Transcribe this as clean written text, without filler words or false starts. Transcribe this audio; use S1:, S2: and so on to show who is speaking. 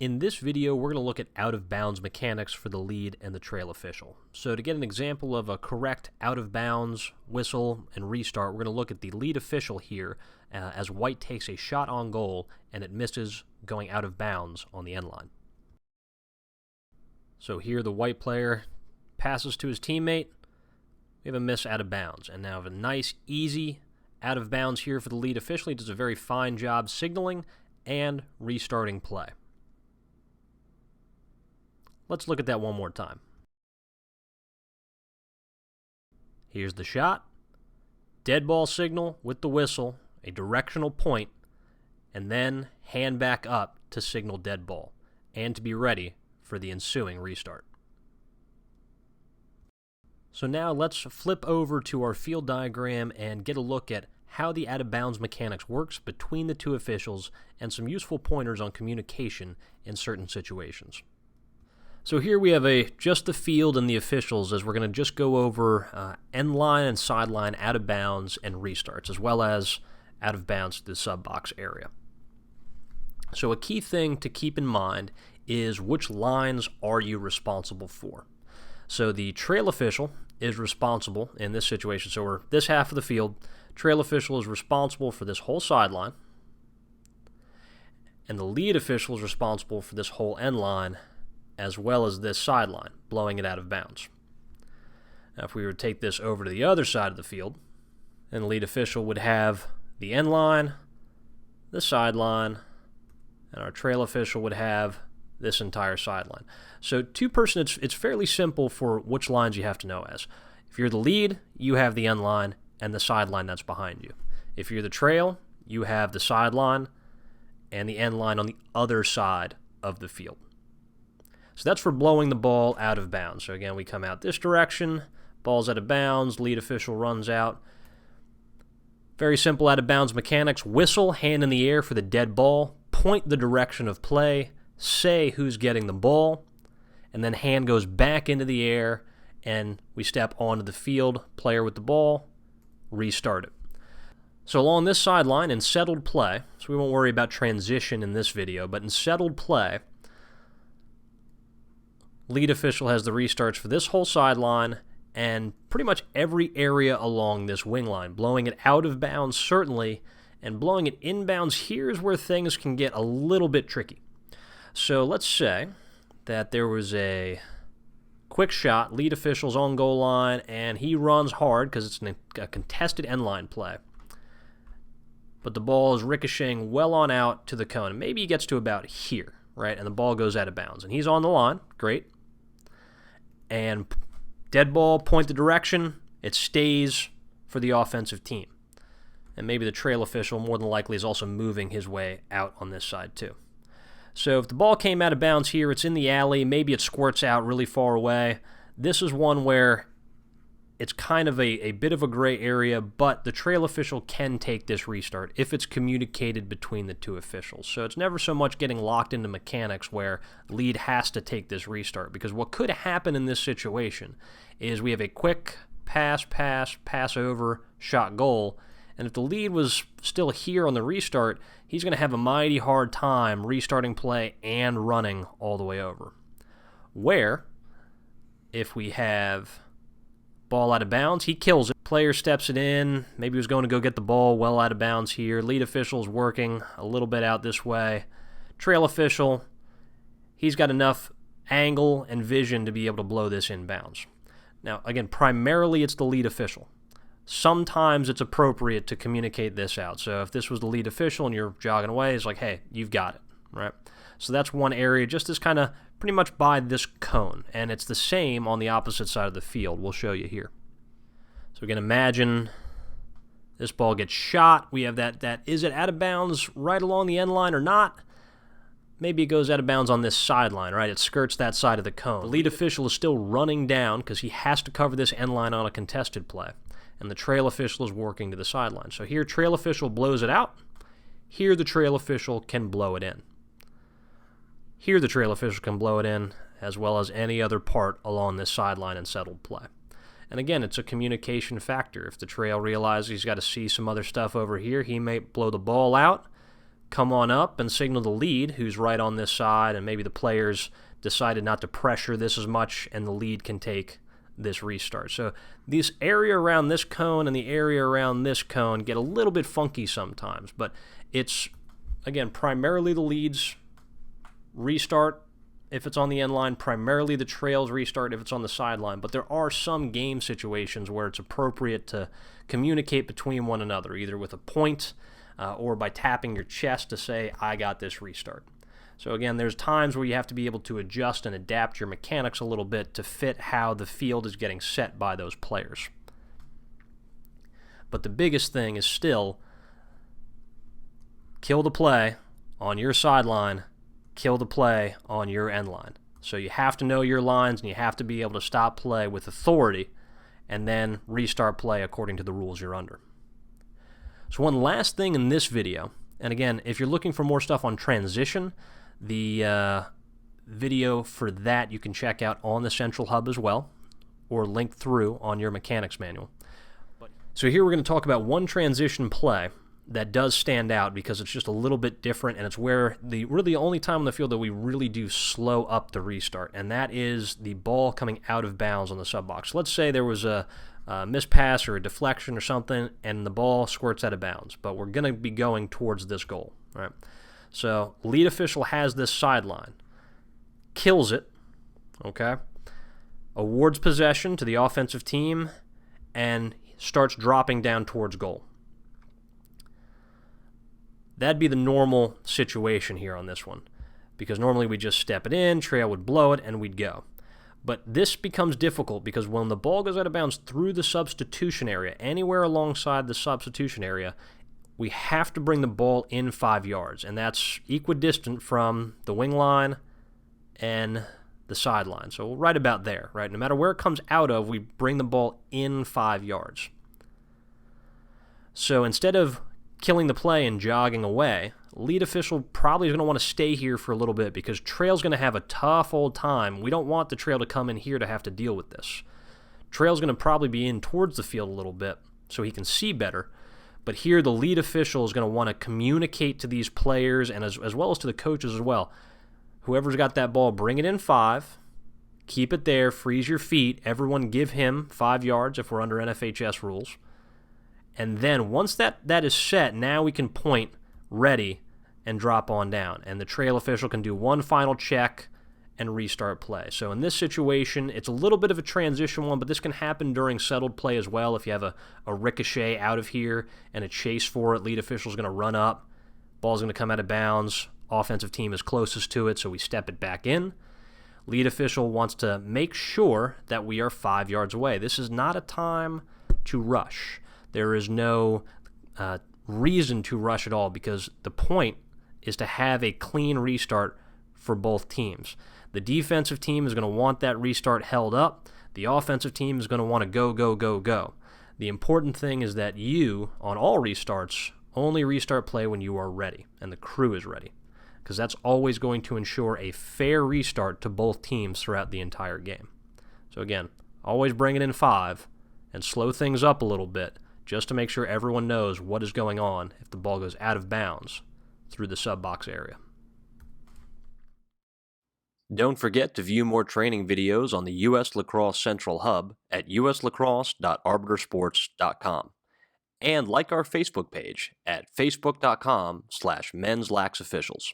S1: In this video, we're going to look at out-of-bounds mechanics for the lead and the trail official. So to get an example of a correct out-of-bounds whistle and restart, we're going to look at the lead official here as white takes a shot on goal and it misses going out of bounds on the end line. So here the white player passes to his teammate. We have a miss out of bounds, and now have a nice, easy out of bounds here for the lead official. He does a very fine job signaling and restarting play. Let's look at that one more time. Here's the shot. Dead ball signal with the whistle, a directional point, and then hand back up to signal dead ball, and to be ready for the ensuing restart. So now let's flip over to our field diagram and get a look at how the out-of-bounds mechanics works between the two officials and some useful pointers on communication in certain situations. So here we have just the field and the officials, as we're going to just go over end line and sideline out of bounds and restarts, as well as out of bounds to the sub-box area. So a key thing to keep in mind is which lines are you responsible for. So the trail official is responsible in this situation. So we're this half of the field. Trail official is responsible for this whole sideline, and the lead official is responsible for this whole end line, as well as this sideline, blowing it out of bounds. Now, if we were to take this over to the other side of the field, then the lead official would have the end line, the sideline, and our trail official would have this entire sideline. So two-person, it's fairly simple for which lines you have to know as. If you're the lead, you have the end line and the sideline that's behind you. If you're the trail, you have the sideline and the end line on the other side of the field. So that's for blowing the ball out of bounds. So again, we come out this direction, ball's out of bounds, lead official runs out. Very simple out of bounds mechanics. Whistle, hand in the air for the dead ball, point the direction of play, say who's getting the ball, and then hand goes back into the air and we step onto the field, player with the ball, restart it. So along this sideline in settled play, so we won't worry about transition in this video, but in settled play, lead official has the restarts for this whole sideline and pretty much every area along this wing line. Blowing it out of bounds, certainly, and blowing it inbounds, here's where things can get a little bit tricky. So let's say that there was a quick shot, lead official's on goal line, and he runs hard because it's a contested end line play. But the ball is ricocheting well on out to the cone. Maybe he gets to about here, right? And the ball goes out of bounds. And he's on the line. Great. And dead ball, point the direction, it stays for the offensive team. And maybe the trail official, more than likely, is also moving his way out on this side too. So if the ball came out of bounds here, it's in the alley, maybe it squirts out really far away. This is one where it's kind of a bit of a gray area, but the trail official can take this restart if it's communicated between the two officials. So it's never so much getting locked into mechanics where lead has to take this restart, because what could happen in this situation is we have a quick pass over, shot goal, and if the lead was still here on the restart, he's going to have a mighty hard time restarting play and running all the way over. Where, if we have ball out of bounds, he kills it. Player steps it in. Maybe he was going to go get the ball well out of bounds here. Lead official's working a little bit out this way. Trail official, he's got enough angle and vision to be able to blow this inbounds. Now, again, primarily it's the lead official. Sometimes it's appropriate to communicate this out. So if this was the lead official and you're jogging away, it's like, hey, you've got it, right? So that's one area, just as kind of pretty much by this cone. And it's the same on the opposite side of the field. We'll show you here. So we can imagine this ball gets shot. We have that is it out of bounds right along the end line or not? Maybe it goes out of bounds on this sideline, right? It skirts that side of the cone. The lead official is still running down because he has to cover this end line on a contested play. And the trail official is working to the sideline. So here, trail official blows it out. Here, the trail official can blow it in. Here, the trail official can blow it in, as well as any other part along this sideline in settled play. And again, it's a communication factor. If the trail realizes he's got to see some other stuff over here, he may blow the ball out, come on up and signal the lead, who's right on this side, and maybe the players decided not to pressure this as much, and the lead can take this restart. So this area around this cone and the area around this cone get a little bit funky sometimes, but it's, again, primarily the lead's restart if it's on the end line, primarily the trail's restart if it's on the sideline, but there are some game situations where it's appropriate to communicate between one another, either with a point or by tapping your chest to say, I got this restart. So again, there's times where you have to be able to adjust and adapt your mechanics a little bit to fit how the field is getting set by those players. But the biggest thing is still kill the play on your sideline, kill the play on your end line. So you have to know your lines, and you have to be able to stop play with authority and then restart play according to the rules you're under. So one last thing in this video, and again, if you're looking for more stuff on transition, the video for that you can check out on the Central Hub as well, or link through on your mechanics manual. So here we're going to talk about one transition play that does stand out because it's just a little bit different, and it's where really the only time on the field that we really do slow up the restart, and that is the ball coming out of bounds on the sub box. Let's say there was a mispass or a deflection or something, and the ball squirts out of bounds, but we're going to be going towards this goal, right? So lead official has this sideline, kills it, okay, awards possession to the offensive team, and starts dropping down towards goal. That'd be the normal situation here on this one, because normally we just step it in, trail would blow it, and we'd go. But this becomes difficult because when the ball goes out of bounds through the substitution area, anywhere alongside the substitution area, we have to bring the ball in 5 yards, and that's equidistant from the wing line and the sideline. So right about there, right? No matter where it comes out of, we bring the ball in 5 yards. So instead of killing the play and jogging away, lead official probably is going to want to stay here for a little bit because trail's going to have a tough old time. We don't want the trail to come in here to have to deal with this. Trail's going to probably be in towards the field a little bit so he can see better, but here the lead official is going to want to communicate to these players and as well as to the coaches as well. Whoever's got that ball, bring it in 5, keep it there, freeze your feet, everyone give him 5 yards if we're under NFHS rules. And then once that is set, now we can point ready and drop on down. And the trail official can do one final check and restart play. So in this situation, it's a little bit of a transition one, but this can happen during settled play as well. If you have a ricochet out of here and a chase for it, lead official is going to run up, ball's going to come out of bounds, offensive team is closest to it, so we step it back in. Lead official wants to make sure that we are 5 yards away. This is not a time to rush. There is no reason to rush at all because the point is to have a clean restart for both teams. The defensive team is going to want that restart held up. The offensive team is going to want to go, go, go, go. The important thing is that you, on all restarts, only restart play when you are ready and the crew is ready, because that's always going to ensure a fair restart to both teams throughout the entire game. So again, always bring it in 5 and slow things up a little bit, just to make sure everyone knows what is going on if the ball goes out of bounds through the sub-box area. Don't forget to view more training videos on the U.S. Lacrosse Central Hub at uslacrosse.arbitersports.com and like our Facebook page at facebook.com/menslaxofficials.